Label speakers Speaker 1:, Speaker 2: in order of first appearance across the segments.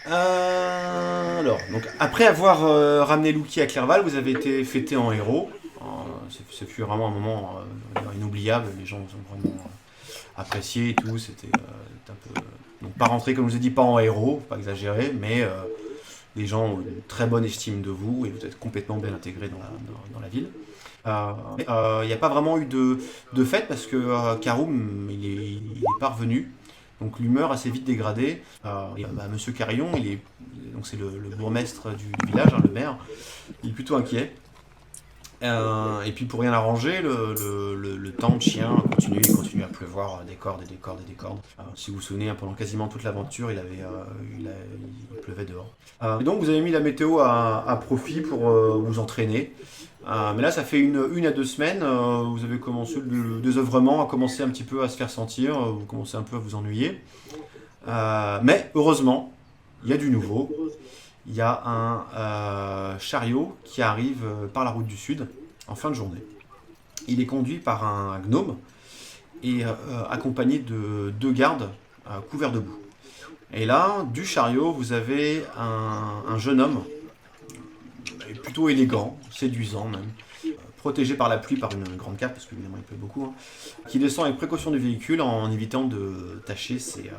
Speaker 1: Alors, donc, après avoir ramené Lucky à Clerval, vous avez été fêté en héros. Ce fut vraiment un moment inoubliable. Les gens ont vraiment apprécié et tout. C'était un peu. Donc, pas rentré, comme je vous ai dit, pas en héros, faut pas exagérer, mais les gens ont une très bonne estime de vous et vous êtes complètement bien intégré dans la ville. Il n'y a pas vraiment eu de fête parce que Karoum, il est pas revenu. Donc l'humeur a assez vite dégradé. Monsieur Carillon, donc c'est le bourgmestre du village, hein, le maire, il est plutôt inquiet. Et puis pour rien arranger, le temps de chien il continue à pleuvoir des cordes et des cordes et des cordes. Si vous vous souvenez, hein, pendant quasiment toute l'aventure, il pleuvait dehors. Et donc vous avez mis la météo à profit pour vous entraîner. Mais là, ça fait une à 2 semaines, vous avez commencé, le désœuvrement a commencé un petit peu à se faire sentir, vous commencez un peu à vous ennuyer. Mais heureusement, il y a du nouveau. Il y a un chariot qui arrive par la route du sud en fin de journée. Il est conduit par un gnome et accompagné de 2 gardes couverts de boue. Et là, du chariot, vous avez un jeune homme plutôt élégant, séduisant même, protégé par la pluie par une grande cape, parce qu'évidemment il pleut beaucoup, hein, qui descend avec précaution du véhicule en évitant de tacher ses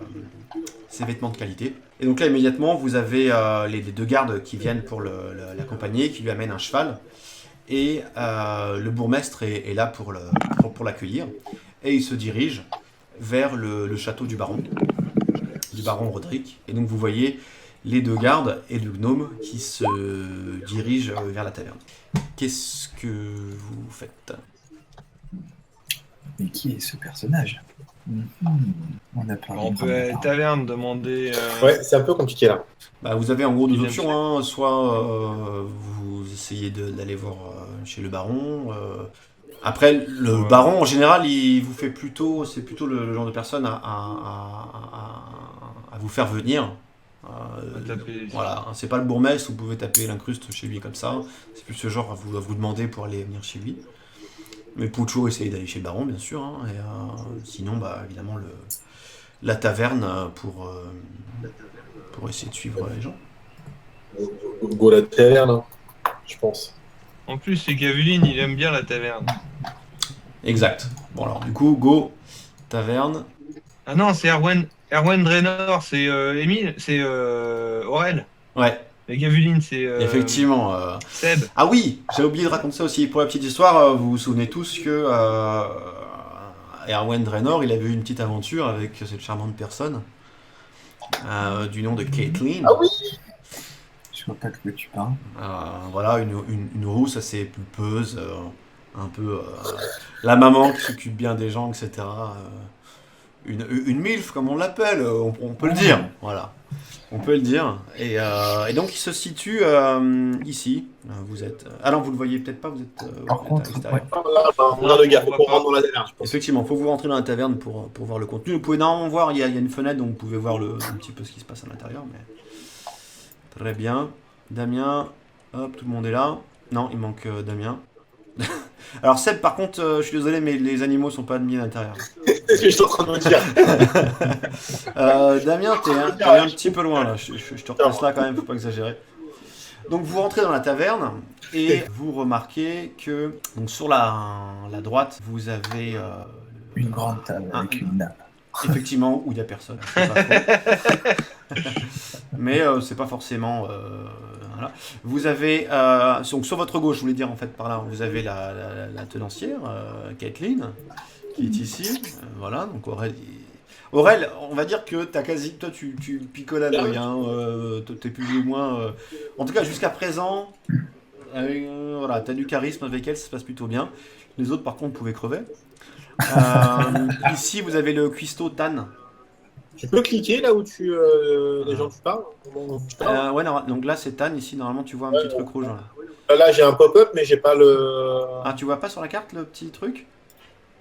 Speaker 1: vêtements de qualité. Et donc là immédiatement vous avez les 2 gardes qui viennent pour l'accompagner, qui lui amènent un cheval, et le bourgmestre est là pour l'accueillir, et il se dirige vers le château du baron Roderick. Et donc vous voyez les 2 gardes et le gnome qui se dirigent vers la taverne. Qu'est-ce que vous faites?
Speaker 2: Mais qui est ce personnage? On a parlé
Speaker 3: On peut à la taverne demander.
Speaker 4: Ouais, c'est un peu compliqué là.
Speaker 1: Vous avez en gros 2
Speaker 3: Il
Speaker 1: options, hein. Soit vous essayez d'aller voir chez le baron. Après, le baron en général, c'est plutôt le genre de personne à vous faire venir. Voilà, c'est pas le bourgmestre, vous pouvez taper l'incruste chez lui comme ça. C'est plus ce genre à vous demander pour aller venir chez lui. Mais vous pouvez toujours essayer d'aller chez le baron, bien sûr. Hein, et sinon, évidemment, la taverne pour essayer de suivre les gens.
Speaker 4: Go la taverne, hein, je pense.
Speaker 3: En plus, c'est Gavuline, il aime bien la taverne.
Speaker 1: Exact. Bon, alors, du coup, go, taverne.
Speaker 3: Ah non, c'est Erwan Draenor, c'est Émile, c'est Aurel.
Speaker 1: Ouais.
Speaker 3: Et Gavuline, c'est.
Speaker 1: Effectivement.
Speaker 3: Seb.
Speaker 1: Ah oui, j'ai oublié de raconter ça aussi. Pour la petite histoire, vous vous souvenez tous que Erwan Draenor, il avait eu une petite aventure avec cette charmante personne du nom de Caitlin.
Speaker 4: Ah oui.
Speaker 2: Je vois pas de quoi tu parles.
Speaker 1: Voilà, une rousse assez pulpeuse, un peu la maman qui s'occupe bien des gens, etc. Une MILF, comme on l'appelle, on peut le dire. Voilà. On peut le dire. Et donc, il se situe ici. Vous êtes. Ah non, vous le voyez peut-être pas, vous êtes
Speaker 2: Par contre,
Speaker 1: à l'extérieur.
Speaker 4: On a 2 gars, faut qu'on rentre dans la taverne, je pense.
Speaker 1: Effectivement, il faut vous rentrer dans la taverne pour voir le contenu. Vous pouvez normalement voir, il y a une fenêtre, donc vous pouvez voir un petit peu ce qui se passe à l'intérieur. Mais... Très bien. Damien, hop, tout le monde est là. Non, il manque Damien. Alors Seb, par contre, je suis désolé, mais les animaux sont pas admis à l'intérieur.
Speaker 4: C'est ce que je suis en train de me dire.
Speaker 1: Damien, t'es un petit peu loin là. Je te replace là quand même, faut pas exagérer. Donc vous rentrez dans la taverne et vous remarquez que donc sur la droite, vous avez
Speaker 2: une grande table avec une nappe.
Speaker 1: Effectivement, où il n'y a personne. C'est pas faux. Mais c'est pas forcément. Voilà. Vous avez donc sur votre gauche, je voulais dire en fait par là, vous avez la tenancière, Caitlin, qui est ici. Voilà, donc Aurel, on va dire que toi tu picoles à l'œil, hein, t'es plus ou moins. En tout cas, jusqu'à présent, voilà, t'as du charisme avec elle, ça se passe plutôt bien. Les autres, par contre, pouvaient crever. Ici, vous avez le cuistot Tan.
Speaker 4: Tu peux cliquer là où les gens tu parles,
Speaker 1: ouais, non, donc là c'est Tan, ici normalement tu vois un petit truc rouge.
Speaker 4: Là j'ai un pop-up mais j'ai pas le...
Speaker 1: Ah, tu vois pas sur la carte le petit truc?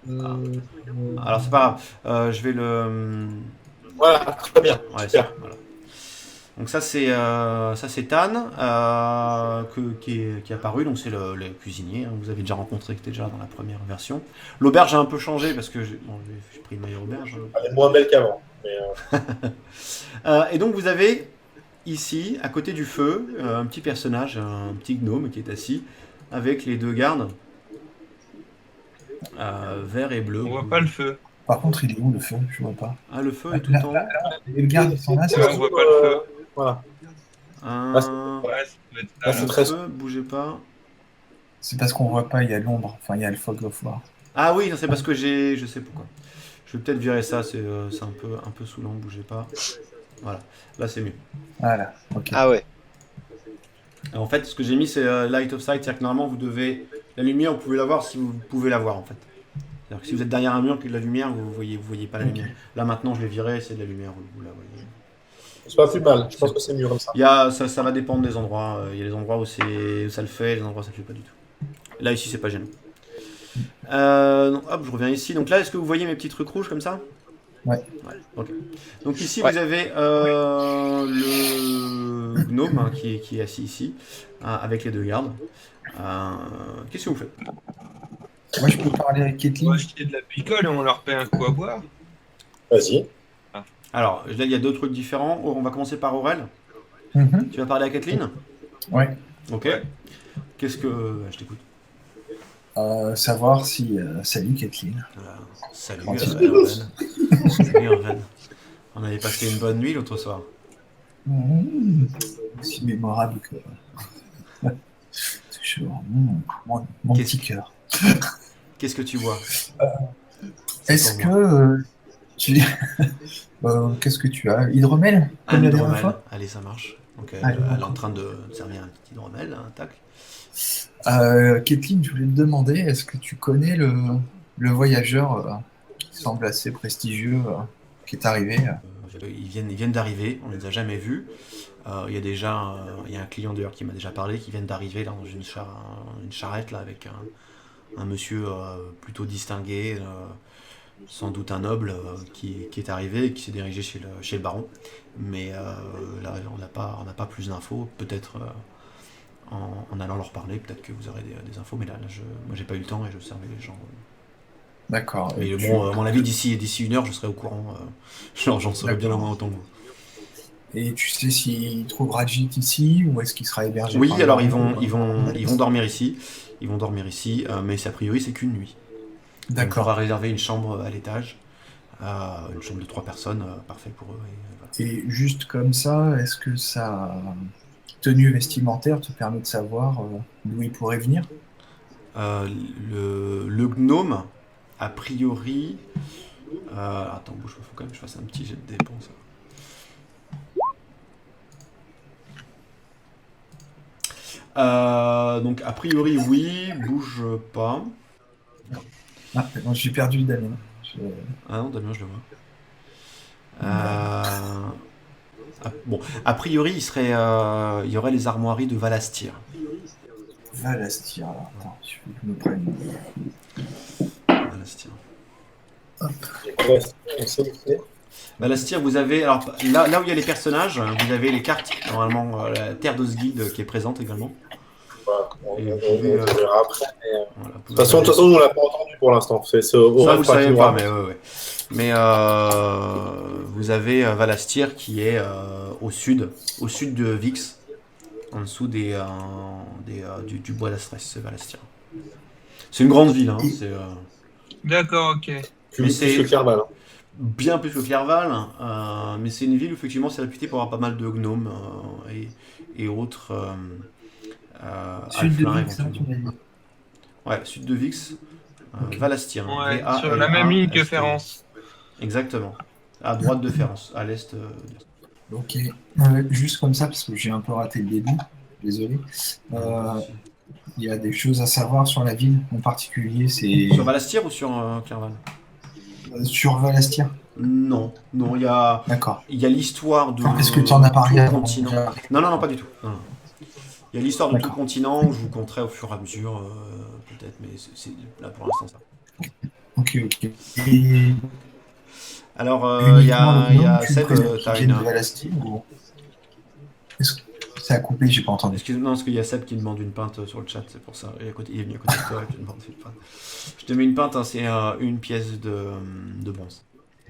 Speaker 1: Alors c'est pas grave, je vais le...
Speaker 4: Voilà, très bien,
Speaker 1: ouais,
Speaker 4: super.
Speaker 1: Voilà. Donc ça c'est Tan qui est apparu, donc c'est le cuisinier, hein, vous avez déjà rencontré, qui était déjà dans la première version. L'auberge a un peu changé parce que j'ai pris le meilleur auberge.
Speaker 4: Elle est moins belle qu'avant. Mais
Speaker 1: et donc vous avez ici, à côté du feu, un petit personnage, un petit gnome qui est assis, avec les deux gardes, vert et bleu.
Speaker 3: On voit pas le feu.
Speaker 2: Par contre, il est où le feu? Je vois pas.
Speaker 1: Ah, le feu est tout
Speaker 2: Là,
Speaker 1: en haut.
Speaker 2: Et le garde, ils sont là, c'est
Speaker 3: Ouais, on voit pas le feu.
Speaker 4: Voilà.
Speaker 1: Un...
Speaker 3: Ouais, ça doit être
Speaker 4: Ah,
Speaker 3: ça.
Speaker 4: c'est
Speaker 1: le
Speaker 4: très-
Speaker 1: feu, bougez pas.
Speaker 2: c'est parce qu'on voit pas, il y a l'ombre. Enfin, il y a le fog of war.
Speaker 1: Ah oui, non, c'est parce que j'ai... Je sais pourquoi. Je vais peut-être virer ça, c'est un peu saoulant, bougez pas. Voilà, là c'est mieux.
Speaker 2: Voilà, ok.
Speaker 5: Ah ouais.
Speaker 1: En fait, ce que j'ai mis, c'est Light of Sight, c'est-à-dire que normalement, vous devez... La lumière, vous pouvez la voir si vous pouvez la voir, en fait. C'est-à-dire que si vous êtes derrière un mur, que de la lumière, vous voyez pas la
Speaker 2: Ok.
Speaker 1: lumière. Là, maintenant, je l'ai viré, c'est de la lumière, vous la voyez.
Speaker 4: C'est pas plus mal. Je pense que c'est mieux comme ça.
Speaker 1: Ça va dépendre des endroits. Il y a des endroits où ça le fait, des endroits où ça le fait pas du tout. Là, ici, c'est pas gênant. Donc, hop, je reviens ici. Donc là, est-ce que vous voyez mes petits trucs rouges comme ça?
Speaker 2: Ouais.
Speaker 1: Ok. Donc ici,
Speaker 5: Ouais.
Speaker 1: vous avez le gnome hein, qui est assis ici, avec les deux gardes. Qu'est-ce que vous faites?
Speaker 2: Moi, je peux parler avec
Speaker 3: On
Speaker 2: Kathleen.
Speaker 3: va acheter de la picole et on leur paie un coup à boire.
Speaker 4: Vas-y.
Speaker 1: Alors, là, il y a deux trucs différents. On va commencer par Aurel.
Speaker 2: Mhm.
Speaker 1: Tu vas parler à Kathleen?
Speaker 2: Ouais.
Speaker 1: Ok.
Speaker 3: Ouais.
Speaker 1: Qu'est-ce que... je t'écoute.
Speaker 2: Savoir si. Salut Kathleen.
Speaker 1: Salut,
Speaker 2: Gentil.
Speaker 1: Aurel. Salut, Aurel. On avait passé une bonne nuit l'autre soir.
Speaker 2: Aussi mémorable que. Toujours. Mon
Speaker 1: Qu'est-ce
Speaker 2: petit cœur.
Speaker 1: Qu'est-ce que tu vois?
Speaker 2: Est-ce
Speaker 1: pour
Speaker 2: que. Tu... Qu'est-ce que tu as? Hydromel?
Speaker 1: Un
Speaker 2: Comme la dernière
Speaker 1: hydromel.
Speaker 2: fois.
Speaker 1: Allez, ça marche. Donc,
Speaker 2: Allez,
Speaker 1: elle est en train de servir un petit hydromel, un tac.
Speaker 2: Kathleen, je voulais te demander, est-ce que tu connais le voyageur qui semble assez prestigieux qui est arrivé
Speaker 1: Ils viennent d'arriver, on les a jamais vus. Il y a déjà il y a un client d'ailleurs qui m'a déjà parlé, qui vient d'arriver là dans une charrette là, avec un monsieur plutôt distingué, sans doute un noble qui est arrivé et qui s'est dirigé chez le baron. Mais là, on n'a pas plus d'infos. Peut-être en allant leur parler, peut-être que vous aurez des infos. Mais là, moi, j'ai pas eu le temps et je servais les gens.
Speaker 2: D'accord.
Speaker 1: Mais
Speaker 2: Et
Speaker 1: bon, à mon avis, d'ici une heure, je serai au courant. J'en saurai bien au moins autant que vous.
Speaker 2: Et tu sais s'il trouve Rajit ici ou est-ce qu'il sera hébergé par
Speaker 1: Oui,
Speaker 2: le
Speaker 1: alors
Speaker 2: baron
Speaker 1: ils vont dormir ici. Ils vont dormir ici, mais a priori, c'est qu'une nuit. Donc, on
Speaker 2: D'accord.
Speaker 1: va réserver une chambre à l'étage. Une chambre de 3 personnes, parfait pour eux. Et voilà.
Speaker 2: Et juste comme ça, est-ce que sa tenue vestimentaire te permet de savoir d'où il pourrait venir?
Speaker 1: Le gnome, a priori. Attends, bouge, faut quand même que je fasse un petit jet de dés pour ça. Donc, a priori, oui, bouge pas.
Speaker 2: Ah, non, j'ai perdu Damien.
Speaker 1: Ah non, Damien, je le vois. Bon, a priori, il y aurait les armoiries de Valastir.
Speaker 2: Valastir, alors attends, je veux que je me prenne.
Speaker 1: Valastir.
Speaker 4: Ouais, on sait où c'est.
Speaker 1: Valastir, vous avez. Alors, là où il y a les personnages, vous avez les cartes, normalement, la terre d'Osgiliath qui est présente également.
Speaker 4: Voilà, on
Speaker 1: Et vous
Speaker 4: on
Speaker 1: pouvez,
Speaker 4: verra après. Mais,
Speaker 1: Voilà, vous
Speaker 4: de toute façon, on ne l'a pas entendu pour l'instant. C'est
Speaker 1: ça,
Speaker 4: au
Speaker 1: vous savez pas, mais ouais. Mais vous avez Valastir qui est au sud de Vix, en dessous du bois d'Astrès, c'est Valastir. C'est une grande ville, hein, c'est
Speaker 3: D'accord, ok.
Speaker 1: Mais c'est-
Speaker 4: Plus que Clerval. Hein.
Speaker 1: bien plus que Clerval, mais c'est une ville où effectivement c'est réputé pour avoir pas mal de gnomes et autres
Speaker 2: Sud de
Speaker 1: alflins
Speaker 2: Vix, hein, tu
Speaker 1: éventuellement.
Speaker 2: m'as dit.
Speaker 1: Ouais, sud de Vix,
Speaker 2: Ok.
Speaker 1: Valastir.
Speaker 3: Ouais,
Speaker 1: V-A-L-A-S-T.
Speaker 3: sur la même ligne que Ferrance.
Speaker 1: Exactement. À droite de Ferrance, à l'est.
Speaker 2: Ok. Juste comme ça, parce que j'ai un peu raté le début, désolé. Il y a des choses à savoir sur la ville en particulier, c'est
Speaker 1: Sur Valastir ou sur Clerval?
Speaker 2: sur Valastir.
Speaker 1: Non, il y a
Speaker 2: D'accord.
Speaker 1: l'histoire de
Speaker 2: Est-ce que tu en as parlé
Speaker 1: tout le
Speaker 2: avant?
Speaker 1: continent. Non, pas du tout. Non. Il y a l'histoire de tout le
Speaker 2: D'accord.
Speaker 1: continent, où je vous conterai au fur et à mesure, peut-être, mais c'est là pour l'instant ça.
Speaker 2: Ok. Et
Speaker 1: Alors, il y
Speaker 2: uniquement le
Speaker 1: a
Speaker 2: gnome, tu
Speaker 1: Seb,
Speaker 2: préfères qu'il
Speaker 1: t'as
Speaker 2: vienne
Speaker 1: une...
Speaker 2: de Valastir ou... Est-ce que ça a coupé, j'ai pas entendu.
Speaker 1: Excuse-moi, parce qu'il y a Seb qui demande une pinte sur le chat, c'est pour ça. Il est venu à côté de toi et tu demandes une pinte. Je te mets une pinte, hein, c'est une pièce de bronze.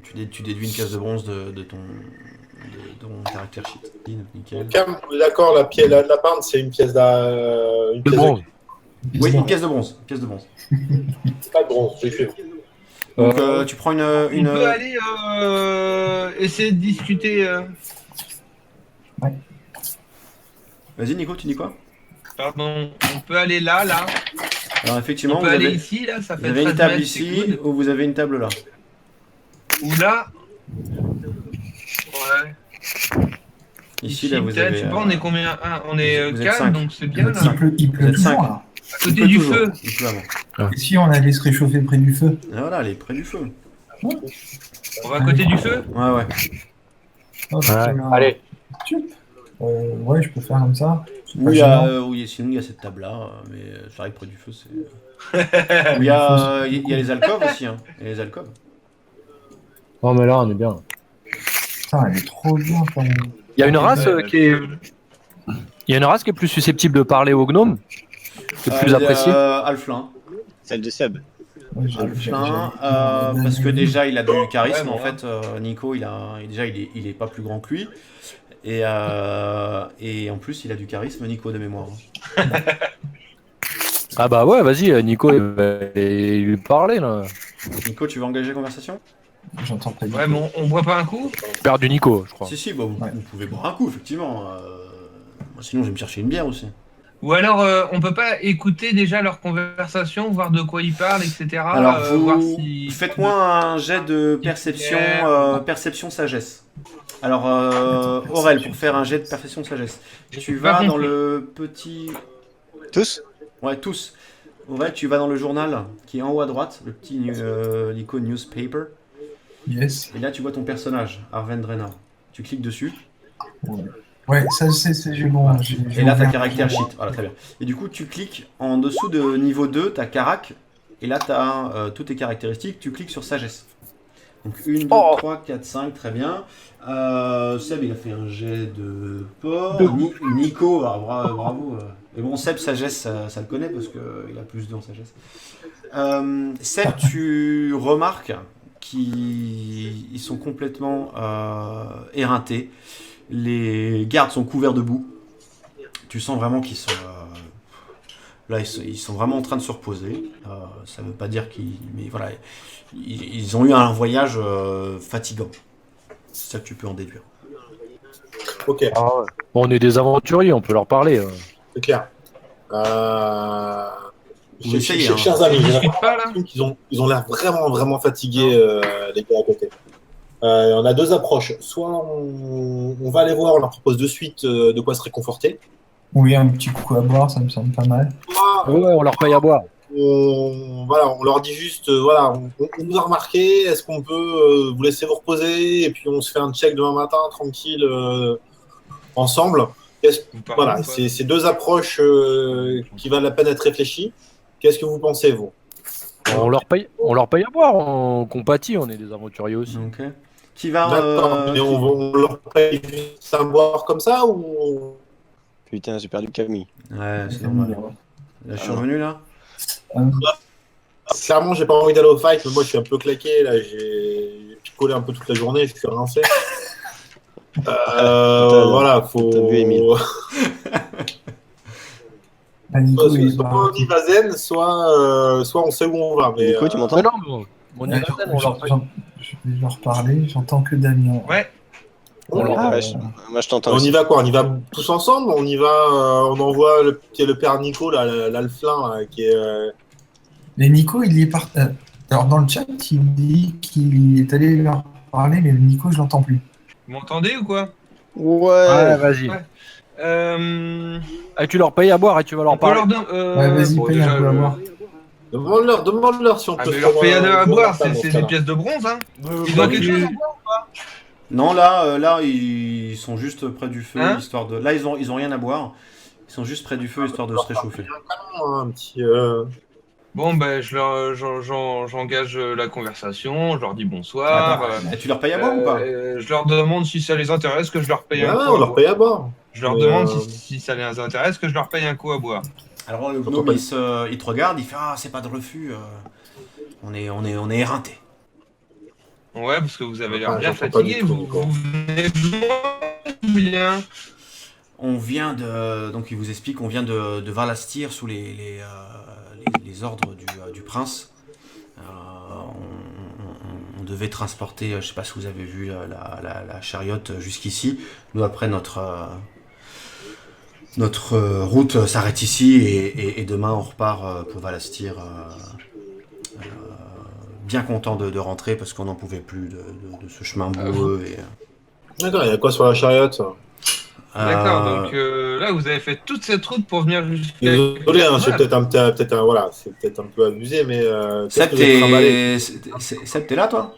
Speaker 1: Tu déduis une pièce de bronze de de mon caractère sheet. Nickel.
Speaker 4: Cam, on est d'accord, la pinte, c'est une pièce
Speaker 5: De bronze.
Speaker 1: Oui, une pièce de bronze. Une pièce de bronze.
Speaker 4: Pas de bronze, je vais suivre.
Speaker 1: Donc tu prends une.
Speaker 3: On peut aller essayer de discuter.
Speaker 1: Vas-y, Nico, tu dis quoi?
Speaker 3: Pardon, on peut aller là.
Speaker 1: Alors effectivement,
Speaker 3: On peut aller ici, là, ça
Speaker 1: vous
Speaker 3: fait
Speaker 1: avez une
Speaker 3: 13
Speaker 1: table
Speaker 3: mètres,
Speaker 1: ici
Speaker 3: c'est good.
Speaker 1: ou vous avez une table là.
Speaker 3: Ou là. Ouais.
Speaker 1: Ici, là, vous
Speaker 3: peut-être,
Speaker 1: avez.
Speaker 3: je sais pas, on est combien? On est
Speaker 1: vous êtes
Speaker 3: 4,
Speaker 1: cinq.
Speaker 3: donc c'est bien là.
Speaker 2: Il pleut
Speaker 1: Vous êtes
Speaker 2: toujours,
Speaker 1: cinq.
Speaker 2: là.
Speaker 3: À côté du feu.
Speaker 1: Il pleut avant.
Speaker 2: Et si on allait se réchauffer près du feu?
Speaker 1: Et voilà, elle est près du feu.
Speaker 3: On va à côté du feu.
Speaker 1: Ouais.
Speaker 2: Hop,
Speaker 5: Ouais.
Speaker 2: là.
Speaker 5: Allez.
Speaker 2: Ouais, je peux faire comme ça. C'est pas
Speaker 1: Oui,
Speaker 2: gênant.
Speaker 1: oui, sinon il y a cette table-là, mais c'est vrai que près du feu, c'est. Il y a les alcôves aussi, hein. Il y a les alcôves.
Speaker 5: Non, mais là, on est bien.
Speaker 2: Putain, elle est trop bien quand même.
Speaker 5: Il y a une race
Speaker 3: Ouais,
Speaker 5: qui est. Il y a une race qui est plus susceptible de parler aux gnomes, qui est plus appréciée.
Speaker 1: Alflin.
Speaker 6: Celle de Seb.
Speaker 2: Ouais,
Speaker 1: Alflin, parce que déjà il a du charisme
Speaker 3: Ouais,
Speaker 1: en
Speaker 3: bon,
Speaker 1: fait. Nico, il est pas plus grand que lui. Et en plus, il a du charisme, Nico, de mémoire.
Speaker 5: Ah bah ouais, vas-y, Nico, il va lui parler là.
Speaker 1: Nico, tu veux engager la conversation?
Speaker 2: J'entends pas du
Speaker 3: Ouais,
Speaker 2: tout.
Speaker 3: mais on boit pas un coup?
Speaker 5: Tu perds du Nico, je crois.
Speaker 1: Si, bah,
Speaker 2: Ouais.
Speaker 1: vous pouvez boire un coup, effectivement. Sinon, je vais me chercher une bière aussi.
Speaker 3: Ou alors, on peut pas écouter déjà leur conversation, voir de quoi ils parlent, etc.
Speaker 1: Alors,
Speaker 3: voir si...
Speaker 1: faites-moi un jet de perception, perception sagesse. Alors, Aurel, pour faire un jet de perception sagesse, tu
Speaker 3: pas
Speaker 1: vas
Speaker 3: compris.
Speaker 1: dans le petit.
Speaker 6: Tous?
Speaker 1: Ouais, tous. Aurel, tu vas dans le journal qui est en haut à droite, le petit l'icône newspaper.
Speaker 2: Yes.
Speaker 1: Et là, tu vois ton personnage, Arven Draenor. Tu cliques dessus.
Speaker 2: Ouais, ça c'est j'ai bon.
Speaker 1: Et là, t'as caractère sheet. Voilà, très bien. Et du coup, tu cliques en dessous de niveau 2, t'as carac. Et là, t'as toutes tes caractéristiques. Tu cliques sur sagesse. Donc 1, 2, 3, 4, 5, très bien. Seb, il a fait un jet de port. Nico, alors, bravo. Mais bon, Seb, sagesse, ça le connaît parce qu'il a plus 2 en sagesse. Seb, tu remarques qu'ils sont complètement éreintés. Les gardes sont couverts de boue. Tu sens vraiment qu'ils sont... là, ils sont vraiment en train de se reposer. Ça ne veut pas dire qu'ils... Mais voilà, ils ont eu un voyage fatigant. C'est ça que tu peux en déduire.
Speaker 4: Ok,
Speaker 5: Bon, on est des aventuriers, on peut leur parler.
Speaker 4: c'est clair.
Speaker 1: Vous essayez, hein.
Speaker 4: Chers amis,
Speaker 3: Ils
Speaker 4: j'ai
Speaker 3: discutent pas, là?
Speaker 4: l'impression qu'ils ont l'air vraiment fatigués, les gars à côté. On a deux approches. Soit on va aller voir, on leur propose de suite de quoi se réconforter.
Speaker 2: Oui, un petit coup à boire, ça me semble pas mal.
Speaker 4: Soit
Speaker 5: Ouais, on leur paye à boire.
Speaker 4: on leur dit juste, on vous a remarqué, est-ce qu'on peut vous laisser vous reposer et puis on se fait un check demain matin, tranquille, ensemble. Voilà, c'est deux approches qui valent la peine d'être réfléchies. Qu'est-ce que vous pensez, vous?
Speaker 5: On leur paye à boire, on compatit, on est des aventuriers aussi.
Speaker 1: Ok. Qui va...
Speaker 4: D'accord, mais on leur paye juste à boire comme ça ou...
Speaker 6: Putain, j'ai perdu Camille.
Speaker 1: Ouais, c'est normal. Là, je suis revenu, là.
Speaker 4: Clairement, j'ai pas envie d'aller au fight, mais moi je suis un peu claqué, là, j'ai picolé un peu toute la journée, je suis rincé. Voilà, faut...
Speaker 6: T'as vu Émile.
Speaker 2: Nico,
Speaker 4: Soit
Speaker 2: il
Speaker 4: on y va zen, soit on sait où on va. Mais,
Speaker 6: Nico, tu m'entends?
Speaker 5: Mais non, on est on leur paye.
Speaker 2: Je vais leur parler, j'entends que Damien.
Speaker 3: Ouais.
Speaker 5: On leur
Speaker 6: Ah,
Speaker 5: paye.
Speaker 6: ouais, moi je t'entends
Speaker 4: on
Speaker 6: aussi.
Speaker 4: y va quoi? On y va tous ensemble? On y va, on envoie le père Nico, là, l'alflin, là, qui est...
Speaker 2: Mais Nico, il y est parti. Alors dans le chat, il dit qu'il est allé leur parler, mais le Nico, je l'entends plus.
Speaker 3: Vous m'entendez ou quoi?
Speaker 5: Ouais, vas-y.
Speaker 3: Ouais.
Speaker 5: Et tu leur payes à boire et tu vas leur
Speaker 3: On peut
Speaker 5: parler.
Speaker 3: leur
Speaker 2: Ouais, vas-y,
Speaker 3: bon,
Speaker 2: paye
Speaker 3: déjà,
Speaker 2: un peu à boire.
Speaker 4: Demande-leur si on
Speaker 3: Ah,
Speaker 4: peut
Speaker 3: mais
Speaker 4: se
Speaker 3: leur
Speaker 4: prendre
Speaker 3: payer à
Speaker 4: un
Speaker 3: boire,
Speaker 4: table dans
Speaker 3: c'est
Speaker 4: ce
Speaker 3: des
Speaker 4: cas-là.
Speaker 3: pièces de bronze, hein. Ils ont quelque chose à boire?
Speaker 1: Non, là, ils sont juste près du feu,
Speaker 3: Hein
Speaker 1: histoire de... Là, ils ont rien à boire. Ils sont juste près du feu, histoire de se réchauffer.
Speaker 4: Un petit...
Speaker 3: Bon, ben, j'engage la conversation, je leur dis bonsoir.
Speaker 1: Attends, tu leur payes à boire ou pas?
Speaker 3: Je leur demande si ça les intéresse que je leur paye un
Speaker 4: Ouais,
Speaker 3: coup
Speaker 4: on
Speaker 3: à
Speaker 4: leur
Speaker 3: boire.
Speaker 4: paye à boire.
Speaker 3: Je leur
Speaker 4: Mais,
Speaker 3: demande si ça les intéresse que je leur paye un coup à boire.
Speaker 1: Alors le gnome, il te regarde, il fait « Ah, c'est pas de refus, on est éreinté. »
Speaker 3: Ouais, parce que vous avez l'air
Speaker 4: Ah,
Speaker 3: bien
Speaker 4: j'entends pas du
Speaker 3: fatigué.
Speaker 4: tout,
Speaker 3: Vous
Speaker 4: Nico.
Speaker 3: venez de loin ou bien?
Speaker 1: On vient de. Donc il vous explique, on vient de Valastir sous les ordres du prince. On devait transporter, je sais pas si vous avez vu la chariote jusqu'ici. Nous, après, notre route s'arrête ici et demain on repart pour Valastir. Bien content de rentrer parce qu'on n'en pouvait plus de ce chemin boueux.
Speaker 4: D'accord, il y a quoi sur la chariote ça
Speaker 3: D'accord, donc là, vous avez fait toute cette route pour venir jusqu'à
Speaker 4: Désolé, hein, c'est
Speaker 3: Clerval.
Speaker 4: c'est peut-être un peu abusé, mais qu'est-ce
Speaker 1: Seb,
Speaker 4: que vous avez trimballé
Speaker 1: t'es là toi?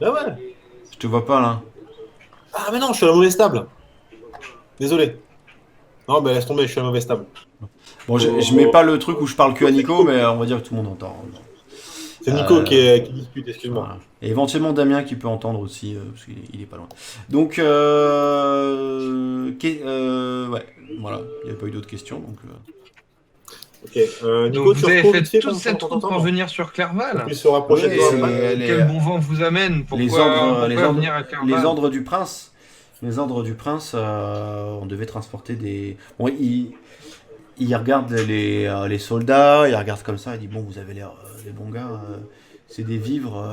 Speaker 4: Ah ouais.
Speaker 1: Je te vois pas là.
Speaker 4: Ah mais non, je suis à la mauvaise table. Désolé. Non, mais laisse tomber, je suis à la mauvaise table.
Speaker 1: Bon, je mets pas le truc où je parle que à Nico, mais on va dire que tout le monde entend.
Speaker 4: C'est Nico qui discute, excuse-moi.
Speaker 1: Voilà. Et éventuellement Damien qui peut entendre aussi, parce qu'il est pas loin. Donc, ouais, voilà, il n'y a pas eu d'autres questions. Donc,
Speaker 4: Ok, Nico,
Speaker 3: Donc
Speaker 4: tu
Speaker 3: vous avez
Speaker 4: reprends
Speaker 3: fait
Speaker 4: vite fait
Speaker 3: toute
Speaker 4: comme ça,
Speaker 3: cette
Speaker 4: on
Speaker 3: route
Speaker 4: t'entend
Speaker 3: pour
Speaker 4: pas.
Speaker 3: venir sur Clerval.
Speaker 4: Il se rapprocher
Speaker 1: Ouais,
Speaker 4: de
Speaker 1: c'est-
Speaker 4: toi.
Speaker 3: Quel bon vent vous amène? Pourquoi venir à Clerval?
Speaker 1: les ordres du prince. Les ordres du prince, on devait transporter des. Bon, il regarde les soldats, il regarde comme ça, il dit bon, vous avez l'air des bons gars. C'est des vivres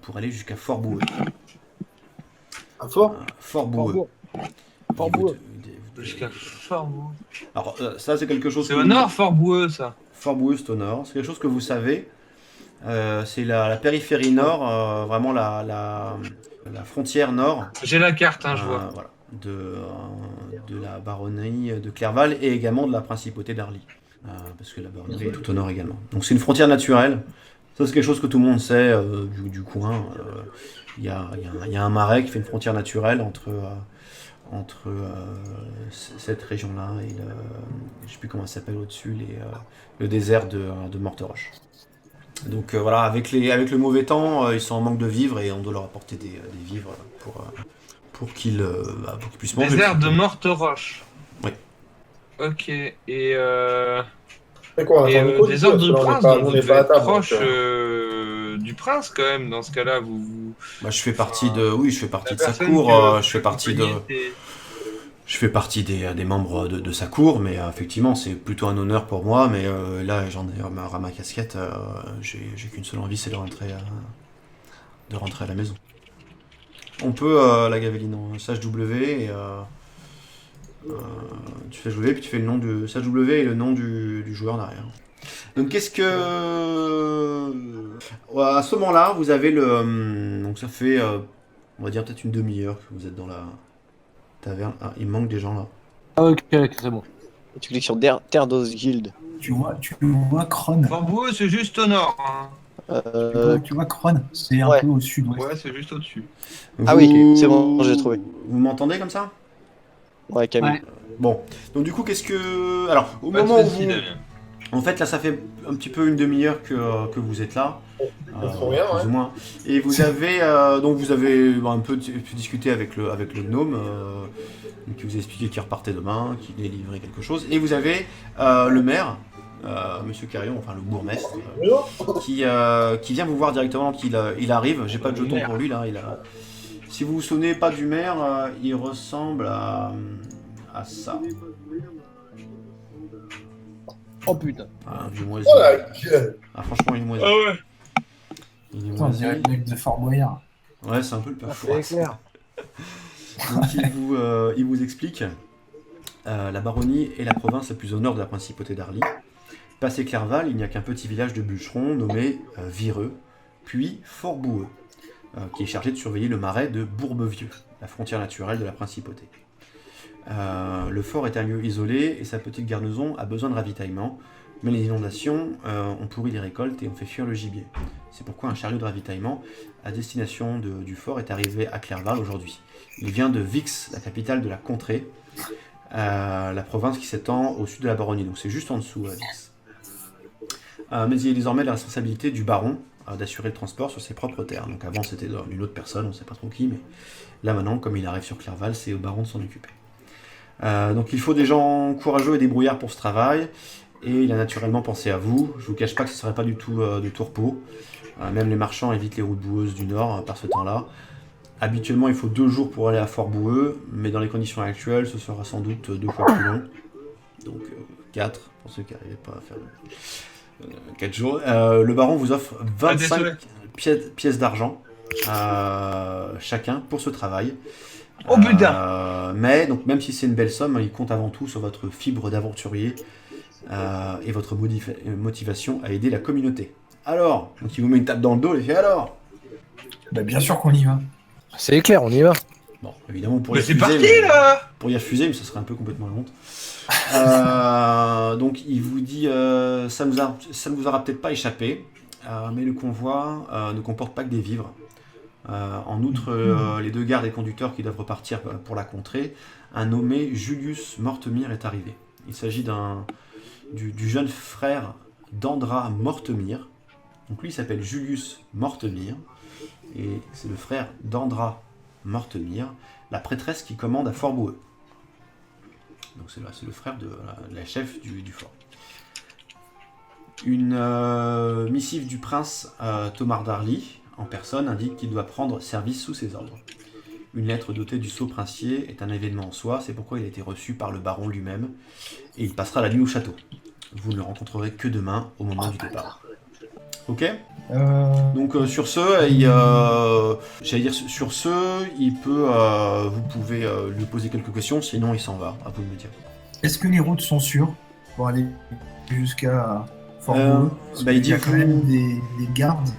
Speaker 1: pour aller jusqu'à Fort Boueux.
Speaker 4: À fort
Speaker 1: Fort Boueux.
Speaker 5: Fort
Speaker 1: Il vous-
Speaker 5: Boueux.
Speaker 3: Jusqu'à Fort-Boueux.
Speaker 1: Alors, ça, c'est quelque chose
Speaker 3: C'est
Speaker 1: que
Speaker 3: au
Speaker 1: vous-
Speaker 3: nord, Fort-Boueux, ça.
Speaker 1: Fort Boueux, c'est au nord. C'est quelque chose que vous savez. C'est la périphérie nord, vraiment la frontière nord.
Speaker 3: J'ai la carte, hein, je vois.
Speaker 1: Voilà, de la baronnie de Clerval et également de la principauté d'Arly. Parce que la baronnie est tout au nord également. Donc c'est une frontière naturelle. Ça, c'est quelque chose que tout le monde sait du coin. Il y a un marais qui fait une frontière naturelle entre cette région-là et je ne sais plus comment ça s'appelle au-dessus, le désert de Morteroche. Donc voilà, avec le mauvais temps, ils sont en manque de vivres et on doit leur apporter des vivres pour qu'ils puissent manger.
Speaker 3: Désert de Morteroche.
Speaker 1: Oui.
Speaker 3: Ok, et
Speaker 4: C'est quoi
Speaker 3: Et
Speaker 4: attends, Nico,
Speaker 3: des
Speaker 4: du coup,
Speaker 3: ordres du
Speaker 4: parce que là,
Speaker 3: prince,
Speaker 4: on
Speaker 3: donc vous
Speaker 4: n'est
Speaker 3: devez
Speaker 4: pas à
Speaker 3: être
Speaker 4: table.
Speaker 3: proche
Speaker 4: donc,
Speaker 3: du prince quand même. Dans ce cas-là,
Speaker 1: Bah, je fais partie de
Speaker 3: la
Speaker 1: sa
Speaker 3: personne
Speaker 1: cour,
Speaker 3: que
Speaker 1: je fais partie de.
Speaker 3: accompagnait tes-
Speaker 1: Je fais partie des membres de sa cour, mais effectivement, c'est plutôt un honneur pour moi. Mais là, j'en ai marre à ma casquette. J'ai qu'une seule envie, c'est de rentrer à la maison. On peut, la Gaveline, en SHW, et tu fais jouer, puis tu fais le nom du SHW et le nom du joueur derrière. Donc, qu'est-ce que. À ce moment-là, vous avez le. Donc, ça fait, on va dire, peut-être une demi-heure que vous êtes dans la taverne. Ah, il manque des gens là.
Speaker 5: Ah, ok, c'est bon.
Speaker 6: Tu cliques sur Terdos Guild.
Speaker 2: Tu vois Kron.
Speaker 3: Fort-Boueux, c'est juste au nord. Hein.
Speaker 2: Tu vois Kron, c'est un
Speaker 6: ouais.
Speaker 2: peu au sud-ouest.
Speaker 3: Ouais, c'est juste au-dessus.
Speaker 6: Ah oui, c'est bon, j'ai trouvé.
Speaker 1: Vous m'entendez comme ça?
Speaker 6: Ouais, Camille.
Speaker 2: Ouais.
Speaker 1: Bon. Donc, du coup, qu'est-ce que. Alors, au
Speaker 3: Pas de
Speaker 1: moment où
Speaker 3: soucis,
Speaker 1: vous.
Speaker 3: Damien.
Speaker 1: En fait, là, ça fait un petit peu une demi-heure que vous êtes là.
Speaker 4: Ils font rien,
Speaker 1: plus
Speaker 4: ouais.
Speaker 1: ou moins. Et vous avez un peu pu discuter avec le gnome, qui vous a expliqué qu'il repartait demain, qu'il délivrait quelque chose. Et vous avez le maire, Monsieur Carillon, enfin le bourgmestre, qui vient vous voir directement. Il arrive. J'ai pas de jeton pour lui là. Si vous vous souvenez pas du maire, il ressemble à ça.
Speaker 5: Oh putain.
Speaker 1: Un vieux moisi.
Speaker 4: Oh la gueule.
Speaker 1: Ah, franchement, il est moisi.
Speaker 3: Ah ouais.
Speaker 1: Il est
Speaker 2: Putain, on
Speaker 1: moisi.
Speaker 2: dirait le mec de Fort Boyard.
Speaker 1: Ouais, c'est un peu le père
Speaker 5: C'est clair.
Speaker 1: Donc il vous explique la baronnie est la province la plus au nord de la principauté d'Arly. Passé Clerval, il n'y a qu'un petit village de bûcherons nommé Vireux, puis Fort Boueux, qui est chargé de surveiller le marais de Bourbevieux, la frontière naturelle de la principauté. Le fort est un lieu isolé et sa petite garnison a besoin de ravitaillement, mais les inondations ont pourri les récoltes et ont fait fuir le gibier. C'est pourquoi un chariot de ravitaillement à destination du fort est arrivé à Clerval aujourd'hui. Il vient de Vix, la capitale de la contrée, la province qui s'étend au sud de la baronnie, donc c'est juste en dessous Vix. Mais il est désormais la responsabilité du baron d'assurer le transport sur ses propres terres. Donc avant c'était d'une autre personne, on ne sait pas trop qui, mais là maintenant, comme il arrive sur Clerval, c'est au baron de s'en occuper. Donc il faut des gens courageux et débrouillards pour ce travail, Et il a naturellement pensé à vous. Je vous cache pas que ce serait pas du tout de tout repos. Même les marchands évitent les routes boueuses du nord par ce temps-là. Habituellement, il faut 2 jours pour aller à Fort-Boueux, mais dans les conditions actuelles, ce sera sans doute 2 fois plus long. Donc 4, pour ceux qui n'arrivaient pas à faire 4 jours. Le baron vous offre 25 pièces d'argent chacun pour ce travail.
Speaker 3: Oh putain
Speaker 1: Mais donc, même si c'est une belle somme, il compte avant tout sur votre fibre d'aventurier et votre motivation à aider la communauté. Alors, donc il vous met une tape dans le dos et il fait alors.
Speaker 2: Bah, bien sûr qu'on y va.
Speaker 5: C'est clair, on y va.
Speaker 1: Bon, évidemment, pour y
Speaker 3: Mais c'est
Speaker 1: refuser,
Speaker 3: parti là
Speaker 1: pour y refuser, mais ça serait un peu complètement la honte. Donc il vous dit ça ne vous aura peut-être pas échappé, mais le convoi ne comporte pas que des vivres. En outre, les 2 gardes et conducteurs qui doivent repartir pour la contrée, un nommé Julius Mortemire est arrivé. Il s'agit du jeune frère d'Andra Mortemire. Donc lui il s'appelle Julius Mortemire, et c'est le frère d'Andra Mortemire, la prêtresse qui commande à Fort-Boueux. Donc c'est le frère de la chef du fort. Une missive du prince Tomar Darly, en personne, indique qu'il doit prendre service sous ses ordres. Une lettre dotée du sceau princier est un événement en soi, c'est pourquoi il a été reçu par le baron lui-même, et il passera la nuit au château. Vous ne le rencontrerez que demain, au moment du départ. Ok. Donc sur ce, vous pouvez lui poser quelques questions, sinon il s'en va, à vous de me dire.
Speaker 2: Est-ce que les routes sont sûres pour aller jusqu'à Fort-Boueux?
Speaker 1: Il dit
Speaker 2: y a quand même des gardes.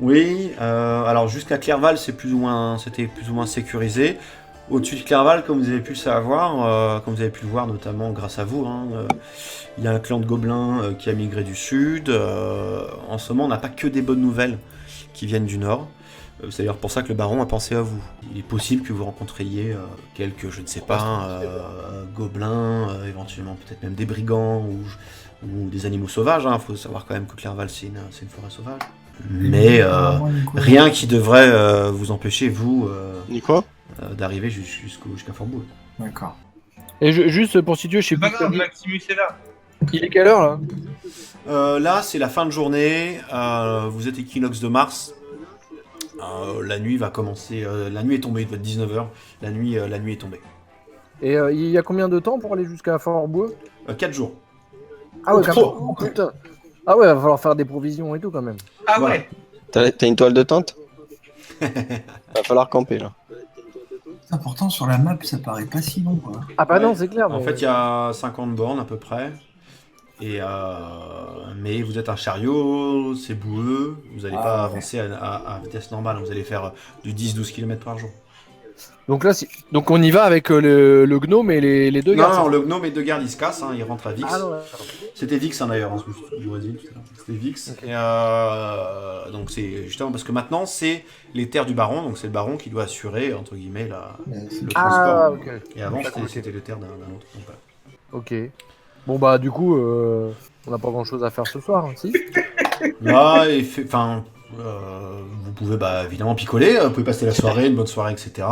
Speaker 1: Oui, alors jusqu'à Clerval, c'était plus ou moins sécurisé. Au-dessus de Clerval, comme vous avez pu le savoir, comme vous avez pu le voir notamment grâce à vous, il y a un clan de gobelins qui a migré du sud. En ce moment, on n'a pas que des bonnes nouvelles qui viennent du nord. C'est d'ailleurs pour ça que le baron a pensé à vous. Il est possible que vous rencontriez quelques, je ne sais pas, gobelins, éventuellement peut-être même des brigands ou des animaux sauvages. Il faut savoir quand même que Clerval, c'est une forêt sauvage. Mais rien qui devrait vous empêcher, vous, d'arriver jusqu'à Fort-Boueux.
Speaker 2: D'accord.
Speaker 5: Et juste pour situer, je sais
Speaker 3: C'est
Speaker 5: plus.
Speaker 3: pas grave, Maximus est là.
Speaker 5: Il est quelle heure là?
Speaker 1: Là, c'est la fin de journée. Vous êtes équinoxe de Mars. La nuit va commencer. La nuit est tombée, il doit être 19h. La nuit est tombée.
Speaker 5: Et il y a combien de temps pour aller jusqu'à Fort-Boueux?
Speaker 1: 4 jours.
Speaker 5: Ah ouais, oh, putain. Ah ouais, va falloir faire des provisions et tout quand même.
Speaker 3: Ah
Speaker 1: Voilà.
Speaker 3: ouais.
Speaker 6: T'as une toile de tente? Va falloir camper là.
Speaker 2: Pourtant, sur la map, ça paraît pas si long, quoi.
Speaker 5: Ah bah non, c'est clair.
Speaker 1: En
Speaker 5: mais-
Speaker 1: fait, il y a 50 bornes à peu près. Mais vous êtes un chariot, c'est boueux. Vous n'allez pas avancer à vitesse normale. Vous allez faire du 10-12 km par jour.
Speaker 5: Donc là, donc on y va avec le gnome et les 2 gardes.
Speaker 1: Non, le gnome et 2 gardes, ils se cassent. Ils rentrent à Vix.
Speaker 5: Ah non,
Speaker 1: C'était Vix d'ailleurs. C'était Vix.
Speaker 5: Ok.
Speaker 1: Et donc c'est justement parce que maintenant, c'est les terres du baron. Donc c'est le baron qui doit assurer, entre guillemets, le transport.
Speaker 5: Ah, ok.
Speaker 1: Et avant, c'était les terres d'un autre. Donc, voilà.
Speaker 5: Ok. Bon bah du coup, on n'a pas grand chose à faire ce soir, hein, si.
Speaker 1: Là, vous pouvez évidemment picoler, vous pouvez passer la soirée, une bonne soirée, etc.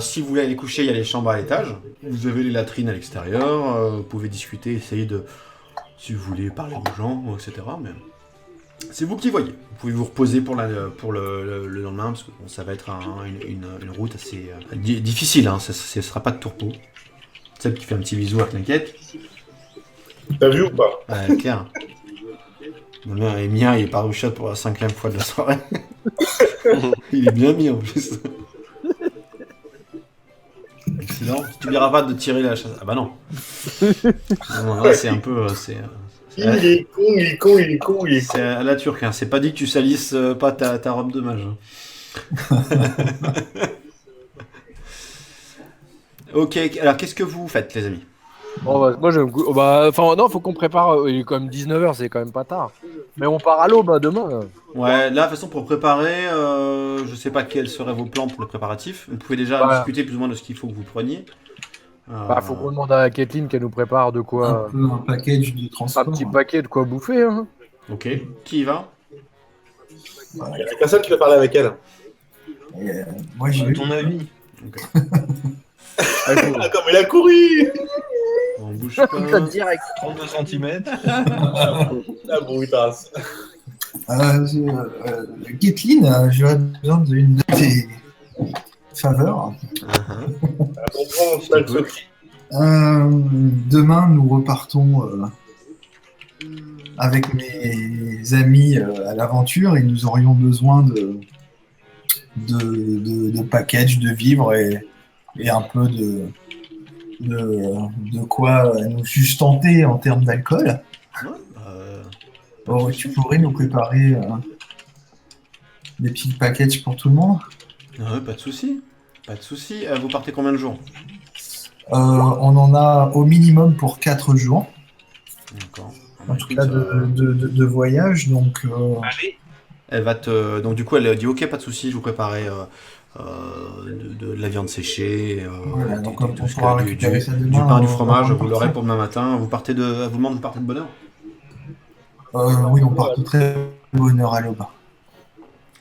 Speaker 1: Si vous voulez aller coucher, il y a les chambres à l'étage. Vous avez les latrines à l'extérieur. Vous pouvez discuter, essayer de, si vous voulez, parler aux gens, etc. Mais c'est vous qui voyez. Vous pouvez vous reposer pour le lendemain, parce que bon, ça va être une route assez difficile. Hein. Ça ne sera pas de tourpeau. Seb qui fait un petit bisou à Clinquette.
Speaker 4: T'as vu ou pas?
Speaker 1: Ouais, clair. Emien, il est pas au chat pour la 5e fois de la soirée. Il est bien mis en plus. Sinon, tu n'oublieras pas de tirer la chasse. Ah bah non. Non, là, c'est un peu.
Speaker 4: Il est con.
Speaker 1: C'est à la turque. Hein. C'est pas dit que tu salisses pas ta robe de mage. Hein. Ok, alors qu'est-ce que vous faites, les amis?
Speaker 5: Bon, bah, moi je enfin non, faut qu'on prépare. Il est quand même 19h, c'est quand même pas tard. Mais on part à l'aube demain. Là.
Speaker 1: Ouais, là, de toute façon, pour préparer, je sais pas quels seraient vos plans pour les préparatifs. Vous pouvez déjà discuter plus ou moins de ce qu'il faut que vous preniez.
Speaker 5: Faut qu'on demande à Kathleen qu'elle nous prépare de quoi.
Speaker 2: Un package de transport.
Speaker 5: Un petit paquet de quoi bouffer. Hein.
Speaker 1: Ok, qui y va?
Speaker 4: Il y a personne qui va parler avec elle.
Speaker 2: Moi, j'y
Speaker 3: À
Speaker 2: vais.
Speaker 3: ton avis.
Speaker 1: Ok.
Speaker 4: Ah, comme il a couru!
Speaker 1: On bouge bouge pas.
Speaker 5: direct.
Speaker 3: 32 cm.
Speaker 4: La brutasse.
Speaker 2: Kathleen, j'aurais besoin d'une de tes faveurs.
Speaker 1: Écoute.
Speaker 2: Demain, nous repartons avec mes amis à l'aventure et nous aurions besoin de package, de vivres et un peu de quoi nous sustenter en termes d'alcool. Tu pourrais nous préparer des petits packages pour tout le monde?
Speaker 1: Pas de souci. Pas de souci. Vous partez combien de jours?
Speaker 2: On en a au minimum pour 4 jours.
Speaker 1: D'accord.
Speaker 2: En tout cas de voyage, donc
Speaker 3: Allez.
Speaker 1: Elle va te. Donc du coup, elle dit ok, pas de souci, je vous préparerai de la viande séchée,
Speaker 2: voilà, donc on
Speaker 1: tout ce
Speaker 2: pourra
Speaker 1: que-
Speaker 2: récupérer ça
Speaker 1: du
Speaker 2: demain.
Speaker 1: pain, du
Speaker 2: on
Speaker 1: fromage,
Speaker 2: va
Speaker 1: vous l'aurez
Speaker 2: partir.
Speaker 1: pour demain matin. Vous partez de. Elle vous demande de partir de bonne heure.
Speaker 2: Oui, on part de très bonne heure à l'aube.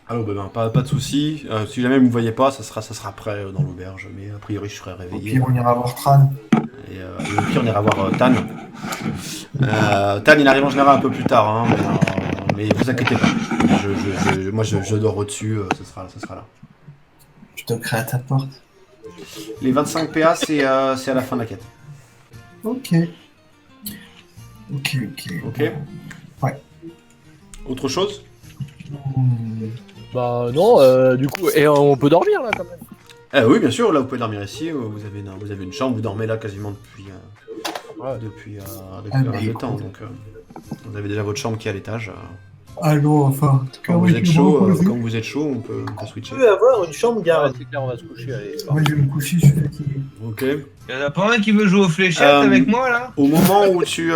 Speaker 1: Alors, pas de souci. Si jamais vous ne me voyez pas, ça sera prêt dans l'auberge. Mais a priori, je serai
Speaker 2: Au
Speaker 1: réveillé.
Speaker 2: pire, on ira voir Tran.
Speaker 1: Et au pire, on ira voir Tan. Tan, il arrive en général un peu plus tard, hein, mais vous inquiétez pas. Moi, je dors au-dessus, ça sera là.
Speaker 2: Je toquerai à ta porte.
Speaker 1: Les 25 PA, c'est à la fin de la quête.
Speaker 2: Ok.
Speaker 1: Ok.
Speaker 2: Ouais.
Speaker 1: Autre chose?
Speaker 5: Bah non, du coup, et on peut dormir là quand même.
Speaker 1: Oui, bien sûr, là vous pouvez dormir ici, vous avez une chambre, vous dormez là quasiment depuis
Speaker 2: bah,
Speaker 1: pas mal de temps. Donc vous avez déjà votre chambre qui est à l'étage.
Speaker 2: Allô, enfin, en tout cas,
Speaker 1: Quand
Speaker 2: oui,
Speaker 1: vous êtes
Speaker 2: je vais me
Speaker 1: chaud,
Speaker 2: reposer.
Speaker 1: on peut switcher.
Speaker 4: On peut avoir une chambre
Speaker 5: Ouais,
Speaker 4: garage.
Speaker 5: c'est clair, on va se coucher. Allez.
Speaker 2: Ouais, je vais me coucher, je suis fatigué.
Speaker 1: Ok.
Speaker 3: Il y en a pas un qui veut jouer aux fléchettes avec moi là?
Speaker 1: Au moment où tu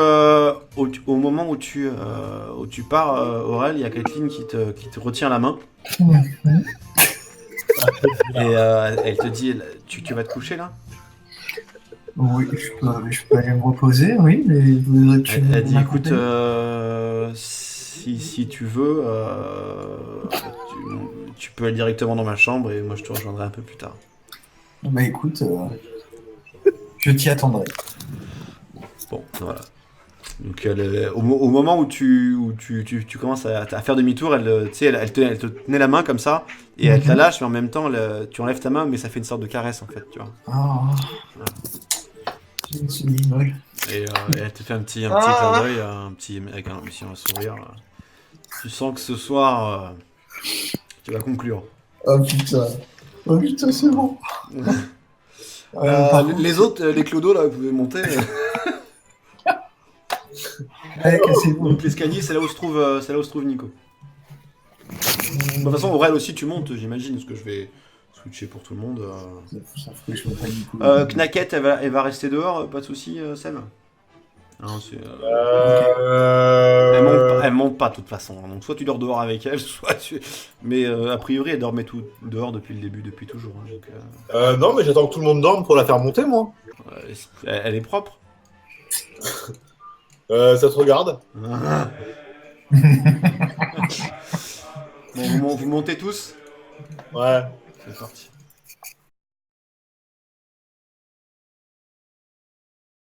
Speaker 1: pars, Aurel, il y a Kathleen qui te retient la main et elle te dit tu vas te coucher là?
Speaker 2: Oui, je peux aller me reposer, oui, mais voudrais-tu
Speaker 1: Elle dit écoute,
Speaker 2: m'accompagner
Speaker 1: si tu veux, tu peux aller directement dans ma chambre et moi je te rejoindrai un peu plus tard.
Speaker 2: Bah écoute, je t'y attendrai.
Speaker 1: Bon, voilà. Donc au moment où tu commences à faire demi-tour, elle te tenait la main comme ça et elle te la lâche, mais en même temps tu enlèves ta main, mais ça fait une sorte de caresse en fait, tu vois.
Speaker 2: Ah, j'ai une semi-molle.
Speaker 1: Et elle te fait un petit clin d'œil, avec un sourire. Tu sens que ce soir, tu vas conclure.
Speaker 2: Oh putain, c'est bon.
Speaker 1: Les autres, les clodos là, vous pouvez monter.
Speaker 2: Allez, cassez-vous.
Speaker 1: Donc l'escalier, c'est là où se trouve Nico. De toute façon, Aurel aussi, tu montes, j'imagine, parce que je vais switcher pour tout le monde.
Speaker 2: Ça fait que je vois pas Nico.
Speaker 1: Knacket, elle va rester dehors, pas de soucis, Sam. Non, elle monte pas de toute façon. Donc soit tu dors dehors avec elle, soit tu. Mais a priori, elle dormait tout dehors depuis le début, depuis toujours. Hein, donc,
Speaker 4: Non, mais j'attends que tout le monde dorme pour la faire monter, moi.
Speaker 1: elle est propre.
Speaker 4: Ça te regarde.
Speaker 1: Bon, vous montez tous.
Speaker 4: Ouais.
Speaker 1: C'est parti.